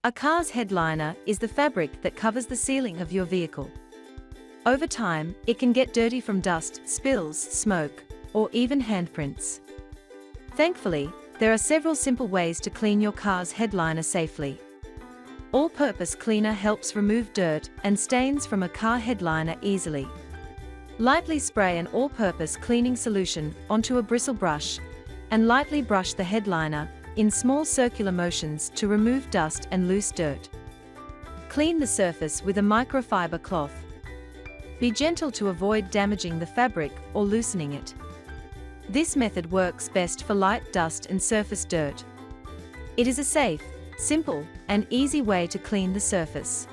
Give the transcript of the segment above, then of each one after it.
A car's headliner is the fabric that covers the ceiling of your vehicle. Over time, it can get dirty from dust, spills, smoke, or even handprints. Thankfully, there are several simple ways to clean your car's headliner safely. All-purpose cleaner helps remove dirt and stains from a car headliner easily. Lightly spray an all-purpose cleaning solution onto a bristle brush, and lightly brush the headliner in small circular motions to remove dust and loose dirt. Clean the surface with a microfiber cloth. Be gentle to avoid damaging the fabric or loosening it. This method works best for light dust and surface dirt. It is a safe, simple, and easy way to clean the surface.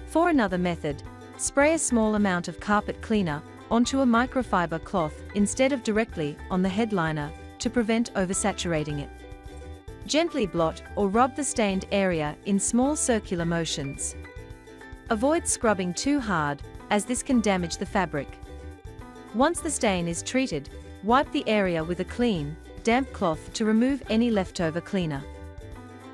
For another method, spray a small amount of carpet cleaner onto a microfiber cloth instead of directly on the headliner to prevent oversaturating it. Gently blot or rub the stained area in small circular motions. Avoid scrubbing too hard, as this can damage the fabric. Once the stain is treated, wipe the area with a clean, damp cloth to remove any leftover cleaner.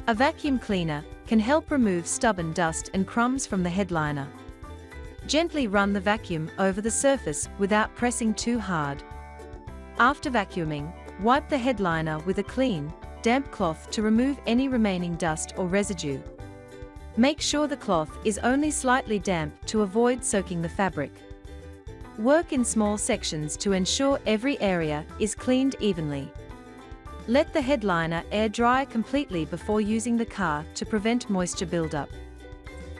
A vacuum cleaner can help remove stubborn dust and crumbs from the headliner. Gently run the vacuum over the surface without pressing too hard. After vacuuming, wipe the headliner with a clean, damp cloth to remove any remaining dust or residue. Make sure the cloth is only slightly damp to avoid soaking the fabric. Work in small sections to ensure every area is cleaned evenly. Let the headliner air dry completely before using the car to prevent moisture buildup.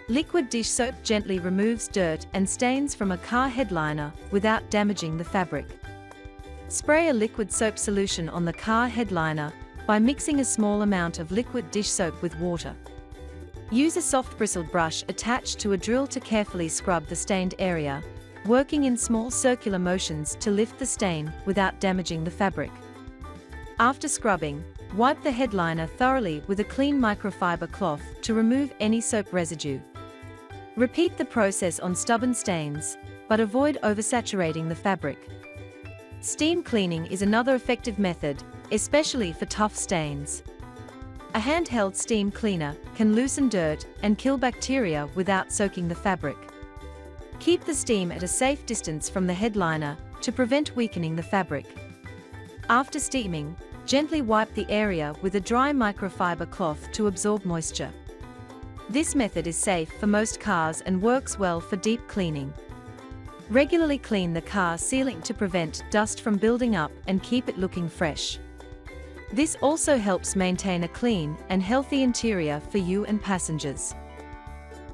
Liquid dish soap gently removes dirt and stains from a car headliner without damaging the fabric. Spray a liquid soap solution on the car headliner by mixing a small amount of liquid dish soap with water. Use a soft bristled brush attached to a drill to carefully scrub the stained area, working in small circular motions to lift the stain without damaging the fabric. After scrubbing, wipe the headliner thoroughly with a clean microfiber cloth to remove any soap residue. Repeat the process on stubborn stains, but avoid oversaturating the fabric. Steam cleaning is another effective method, especially for tough stains. A handheld steam cleaner can loosen dirt and kill bacteria without soaking the fabric. Keep the steam at a safe distance from the headliner to prevent weakening the fabric. After steaming, gently wipe the area with a dry microfiber cloth to absorb moisture. This method is safe for most cars and works well for deep cleaning. Regularly clean the car ceiling to prevent dust from building up and keep it looking fresh. This also helps maintain a clean and healthy interior for you and passengers.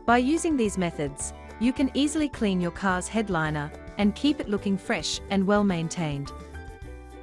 By using these methods, you can easily clean your car's headliner and keep it looking fresh and well maintained.